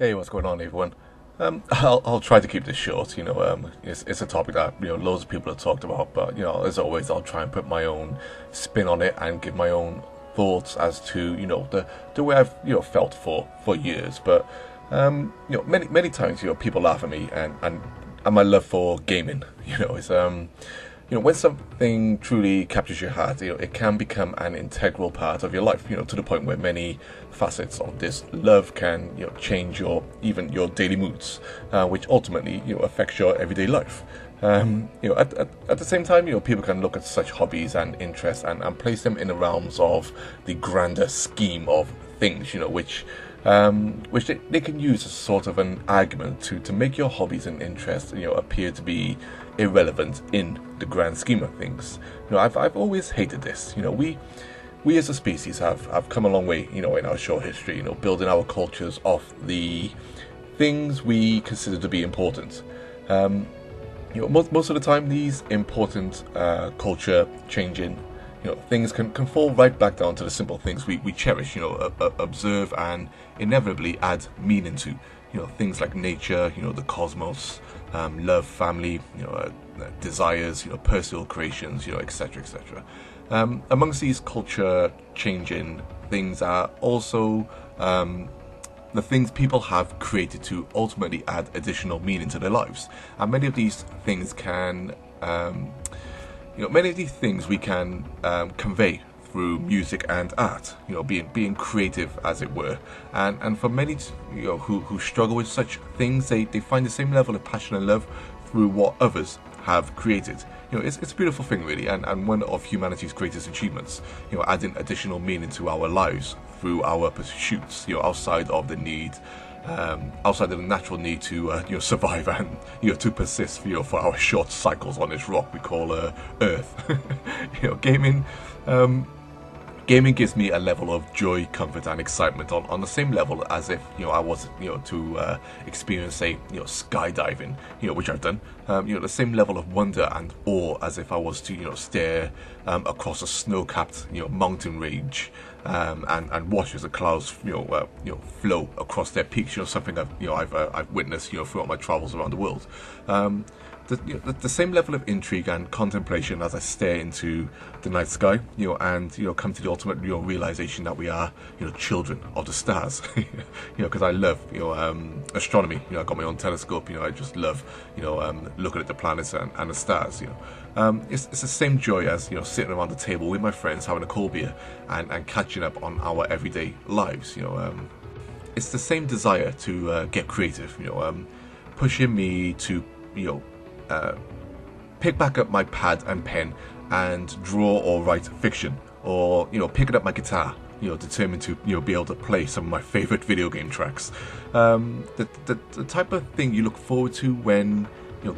Hey, what's going on, everyone? I'll try to keep this short. It's a topic that loads of people have talked about, but as always, I'll try and put my own spin on it and give my own thoughts as to the way I've felt for years. But many times people laugh at me and my love for gaming. It's when something truly captures your heart, it can become an integral part of your life, to the point where many facets of this love can, change even your daily moods, which ultimately, affects your everyday life. At the same time, people can look at such hobbies and interests and place them in the realms of the grander scheme of things, which they can use as sort of an argument to make your hobbies and interests, appear to be irrelevant in the grand scheme of things. I've always hated this. We as a species have come a long way, in our short history, building our cultures off the things we consider to be important. Most of the time, these important culture changing things can fall right back down to the simple things we cherish, observe and inevitably add meaning to, things like nature, the cosmos, love, family, desires, personal creations, etc., etc. Amongst these culture changing things are also the things people have created to ultimately add additional meaning to their lives, and many of these things can we can convey through music and art, being creative, as it were. And for many, who struggle with such things, they find the same level of passion and love through what others have created. It's a beautiful thing, really, and one of humanity's greatest achievements, adding additional meaning to our lives through our pursuits, outside of the natural need to survive and to persist for our short cycles on this rock we call Earth. Gaming gives me a level of joy, comfort, and excitement on the same level as if I was to experience, say, skydiving, which I've done. The same level of wonder and awe as if I was to stare across a snow-capped mountain range and watch as the clouds flow across their peaks. Something I've witnessed throughout my travels around the world. The same level of intrigue and contemplation as I stare into the night sky, and come to the ultimate realization that we are children of the stars. Because I love astronomy. I got my own telescope. I just love looking at the planets and the stars. It's the same joy as sitting around the table with my friends having a cold beer and catching up on our everyday lives. It's the same desire to get creative. Pushing me to pick back up my pad and pen and draw or write fiction, or picking up my guitar, determined to be able to play some of my favorite video game tracks. The type of thing you look forward to when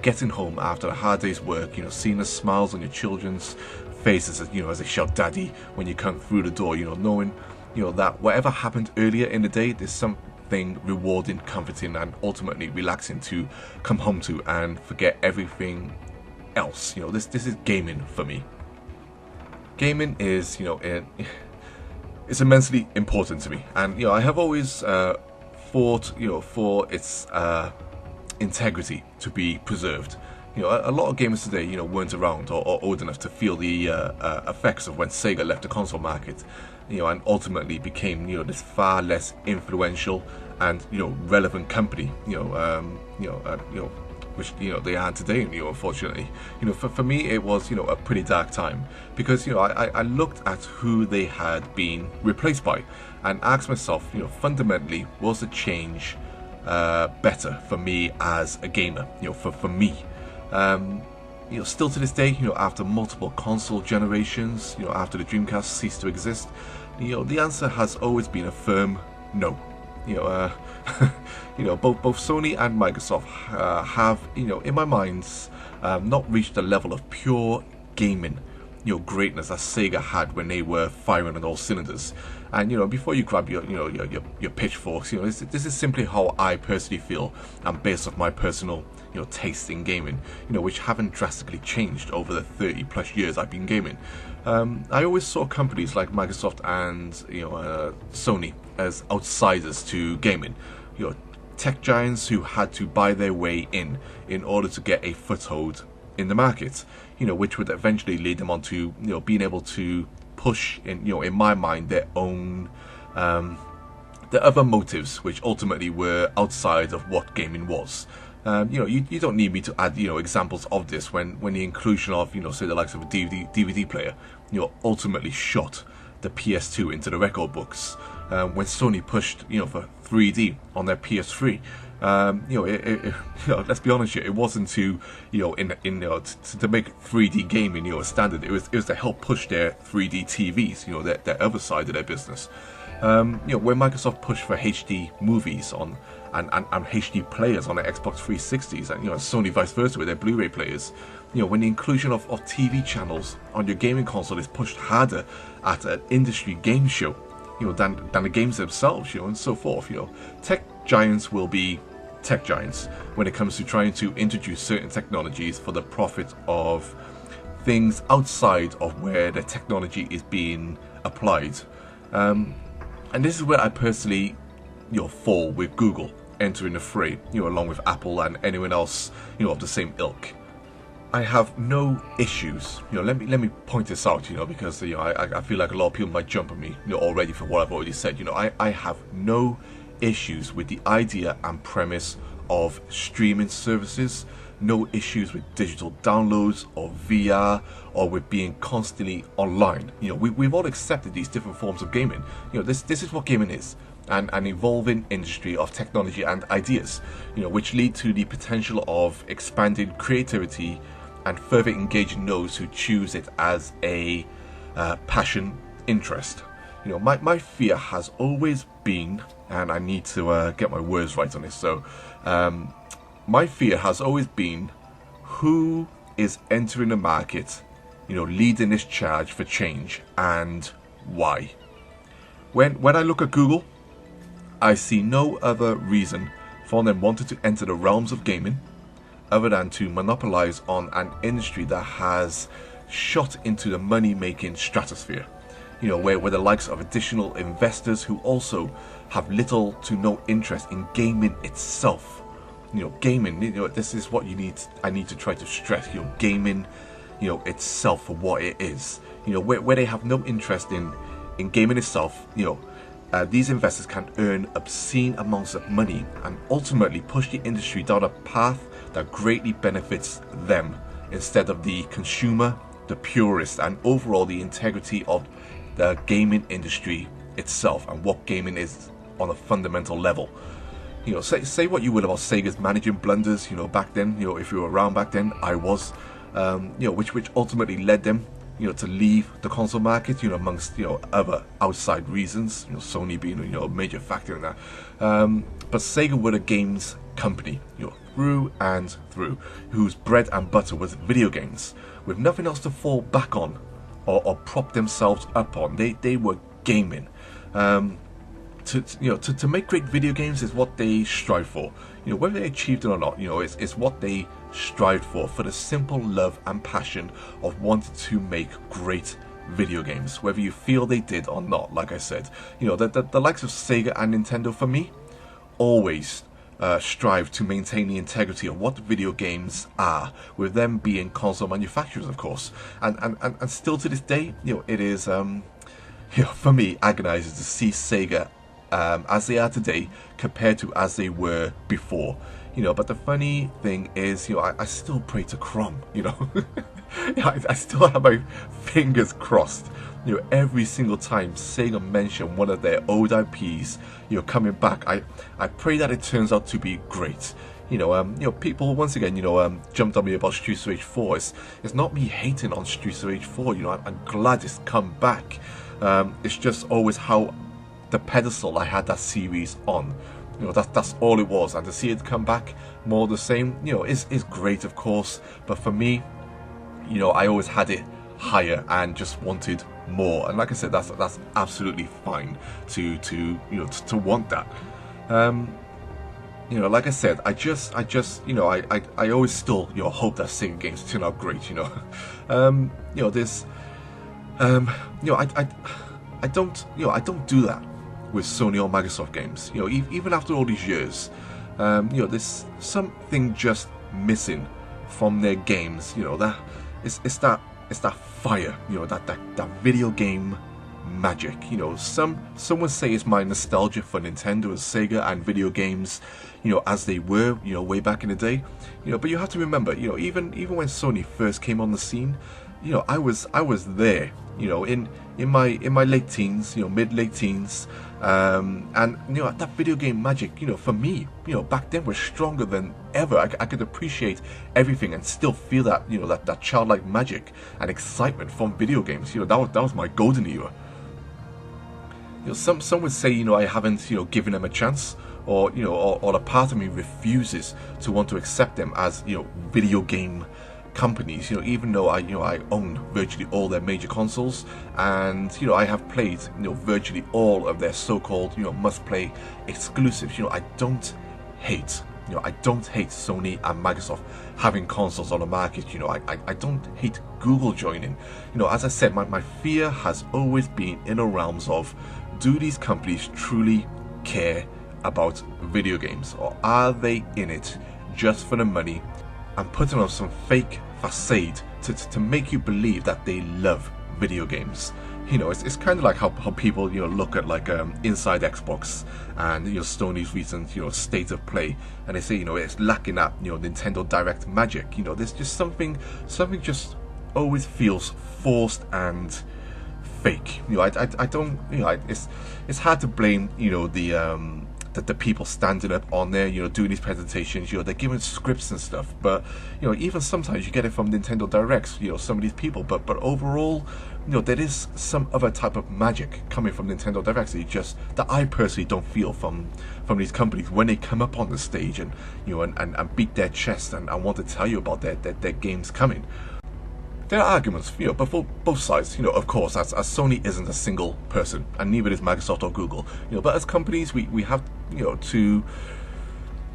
getting home after a hard day's work, seeing the smiles on your children's faces as they shout "Daddy" when you come through the door, knowing that whatever happened earlier in the day, there's something rewarding, comforting, and ultimately relaxing to come home to and forget everything else. This is gaming for me. Gaming is it's immensely important to me, and I have always fought for its integrity to be preserved. A lot of gamers today weren't around or old enough to feel the effects of when Sega left the console market, and ultimately became this far less influential and relevant company, which they are today. Unfortunately, for me it was a pretty dark time, because I looked at who they had been replaced by and asked myself, fundamentally, was the change better for me as a gamer? For me. Still to this day, after multiple console generations, after the Dreamcast ceased to exist, the answer has always been a firm no. Both Sony and Microsoft have, in my minds, not reached the level of pure gaming, greatness that Sega had when they were firing on all cylinders. And before you grab your pitchforks, this is simply how I personally feel, and based off my personal taste in gaming, which haven't drastically changed over the 30 plus years I've been gaming. I always saw companies like Microsoft and Sony as outsiders to gaming, tech giants who had to buy their way in order to get a foothold in the market, which would eventually lead them on to, being able to push in my mind, their own, the other motives, which ultimately were outside of what gaming was. You don't need me to add, examples of this when the inclusion of, say the likes of a DVD player, ultimately shot the PS2 into the record books. When Sony pushed, for 3D on their PS3, let's be honest here, it wasn't to, to make 3D gaming, a standard. It was to help push their 3D TVs, their other side of their business. When Microsoft pushed for HD movies on and HD players on their Xbox 360s, and Sony vice versa with their Blu-ray players, when the inclusion of TV channels on your gaming console is pushed harder at an industry game show, than the games themselves, and so forth. Tech giants will be tech giants when it comes to trying to introduce certain technologies for the profit of things outside of where the technology is being applied. And this is where I personally, fall with Google entering the fray, along with Apple and anyone else, of the same ilk. I have no issues. Let me point this out, because I feel like a lot of people might jump on me, already for what I've already said. I have no issues with the idea and premise of streaming services. No issues with digital downloads or VR or with being constantly online. We've all accepted these different forms of gaming. This is what gaming is. An evolving industry of technology and ideas, which lead to the potential of expanded creativity and further engaging those who choose it as a passion interest. My fear has always been, and I need to get my words right on this, so my fear has always been who is entering the market, leading this charge for change, and why. When I look at Google, I see no other reason for them wanting to enter the realms of gaming other than to monopolize on an industry that has shot into the money-making stratosphere, where the likes of additional investors who also have little to no interest in gaming itself. Gaming, this is what I need to try to stress, gaming, itself for what it is, where they have no interest in gaming itself, these investors can earn obscene amounts of money and ultimately push the industry down a path that greatly benefits them instead of the consumer, the purist, and overall the integrity of the gaming industry itself and what gaming is on a fundamental level. Say what you will about Sega's managing blunders, back then, if you were around back then, I was, which ultimately led them, to leave the console market, amongst, other outside reasons, Sony being, a major factor in that. But Sega were a games company, through and through, whose bread and butter was video games, with nothing else to fall back on or prop themselves up on. They were gaming. To make great video games is what they strive for. Whether they achieved it or not, it's what they strived for the simple love and passion of wanting to make great video games, whether you feel they did or not. Like I said, the likes of Sega and Nintendo, for me, always strive to maintain the integrity of what video games are, with them being console manufacturers, of course, and still to this day, it is for me agonizing to see Sega as they are today compared to as they were before. But the funny thing is, I still pray to Crom, I still have my fingers crossed, every single time Sega mention one of their old IPs, coming back. I pray that it turns out to be great. People once again, jumped on me about Streets of Rage 4. It's not me hating on Streets of Rage 4, I'm glad it's come back. It's just always how the pedestal I had that series on. That's all it was, and to see it come back more the same, is great, of course. But for me, I always had it higher and just wanted more. And like I said, that's absolutely fine to want that. Like I said, I always still hope that Sega games turn out great. I don't do that with Sony or Microsoft games. Even after all these years, There's something just missing from their games. That it's that fire. That video game magic. Some would say it's my nostalgia for Nintendo and Sega and video games, as they were, way back in the day. But you have to remember, even when Sony first came on the scene, I was there, in my late teens, mid late teens, and that video game magic, for me, back then was stronger than ever. I could appreciate everything and still feel that, that childlike magic and excitement from video games. That was my golden era. Some would say, I haven't, given them a chance, or a part of me refuses to want to accept them as, video game companies. Even though I own virtually all their major consoles, and I have played, virtually all of their so-called, must-play exclusives. I don't hate. I don't hate Sony and Microsoft having consoles on the market. I don't hate Google joining. As I said, my fear has always been in the realms of, do these companies truly care about video games, or are they in it just for the money and putting on some fake facade to make you believe that they love video games? It's kind of like how people look at like Inside Xbox and Sony's recent state of play, and they say it's lacking that Nintendo Direct magic. There's just something just always feels forced and fake. I don't. It's hard to blame the people standing up on there, doing these presentations. They're giving scripts and stuff, but even sometimes you get it from Nintendo Directs. Some of these people, but overall, there is some other type of magic coming from Nintendo Directs that I personally don't feel from these companies when they come up on the stage and and beat their chest and want to tell you about their games coming. There are arguments, but for both sides, of course, as Sony isn't a single person, and neither is Microsoft or Google, but as companies, we have, to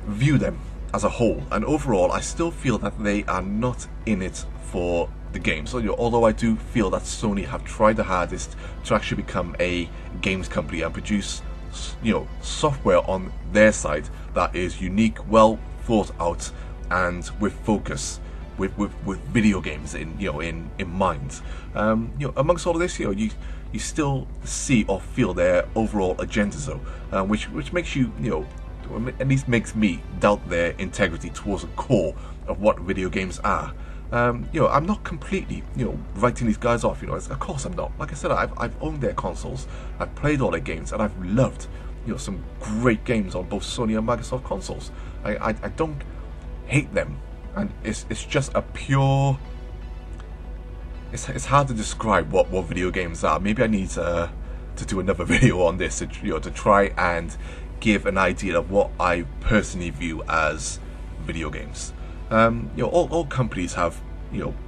view them as a whole, and overall, I still feel that they are not in it for the game. So, although I do feel that Sony have tried the hardest to actually become a games company and produce, software on their side that is unique, well thought out, and with focus. With video games in mind, amongst all of this, you still see or feel their overall agendas, though, which makes you, at least makes me doubt their integrity towards the core of what video games are. I'm not completely, writing these guys off. Of course I'm not. Like I said, I've owned their consoles, I've played all their games, and I've loved, some great games on both Sony and Microsoft consoles. I don't hate them. And it's just a pure. It's hard to describe what video games are. Maybe I need to do another video on this to try and give an idea of what I personally view as video games. All companies have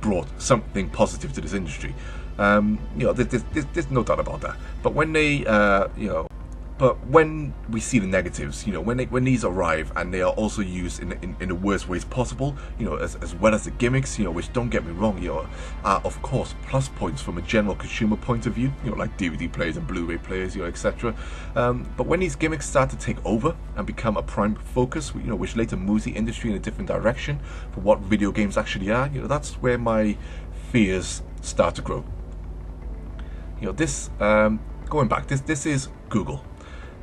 brought something positive to this industry. There's no doubt about that. But when they But when we see the negatives, when these arrive and they are also used in the worst ways possible, as well as the gimmicks, which, don't get me wrong, are of course plus points from a general consumer point of view, like DVD players and Blu-ray players, etc. But when these gimmicks start to take over and become a prime focus, which later moves the industry in a different direction for what video games actually are, that's where my fears start to grow. Going back, this is Google.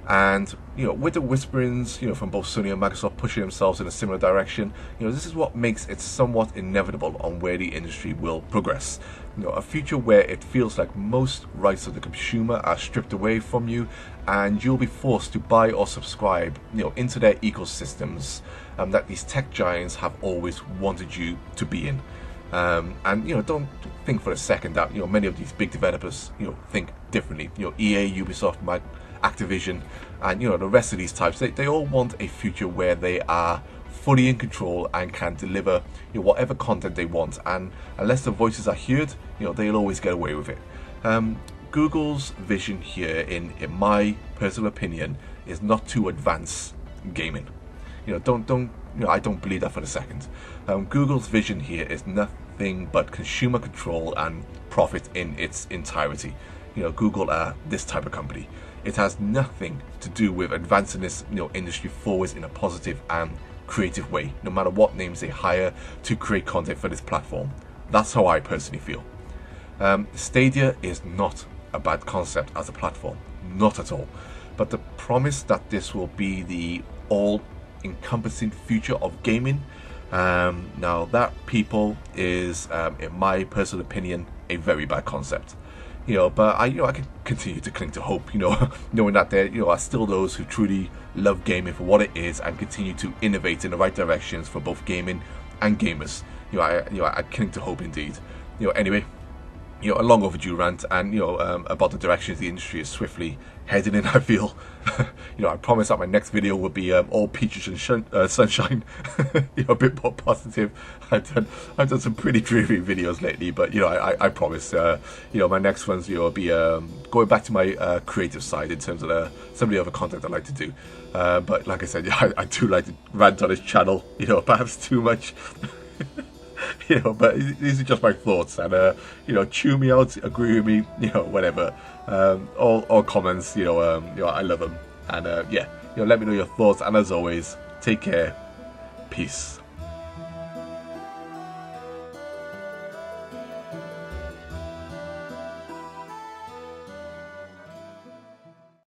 And with the whisperings from both Sony and Microsoft pushing themselves in a similar direction, this is what makes it somewhat inevitable on where the industry will progress. A future where it feels like most rights of the consumer are stripped away from you, and you'll be forced to buy or subscribe into their ecosystems that these tech giants have always wanted you to be in. And don't think for a second that many of these big developers think differently. EA, Ubisoft, Activision, and the rest of these types, they all want a future where they are fully in control and can deliver whatever content they want, and unless the voices are heard, they'll always get away with it. Google's vision here, in my personal opinion, is not to advance gaming. I don't believe that for a second. Google's vision here is nothing but consumer control and profit in its entirety. Google are this type of company. It has nothing to do with advancing this industry forwards in a positive and creative way, no matter what names they hire to create content for this platform. That's how I personally feel. Stadia is not a bad concept as a platform, not at all. But the promise that this will be the all-encompassing future of gaming, now that people is, in my personal opinion, a very bad concept. But I can continue to cling to hope, knowing that there, are still those who truly love gaming for what it is and continue to innovate in the right directions for both gaming and gamers. I cling to hope indeed. Anyway, a long overdue rant, and about the directions the industry is swiftly heading in. I feel, I promise that my next video will be all peaches and sunshine, a bit more positive. I've done some pretty dreary videos lately, but I promise, my next ones will be going back to my creative side in terms of some of the other content I like to do. But like I said, I do like to rant on this channel, perhaps too much. But these are just my thoughts, and chew me out, agree with me, whatever. All comments, I love them, and let me know your thoughts. And as always, take care, peace.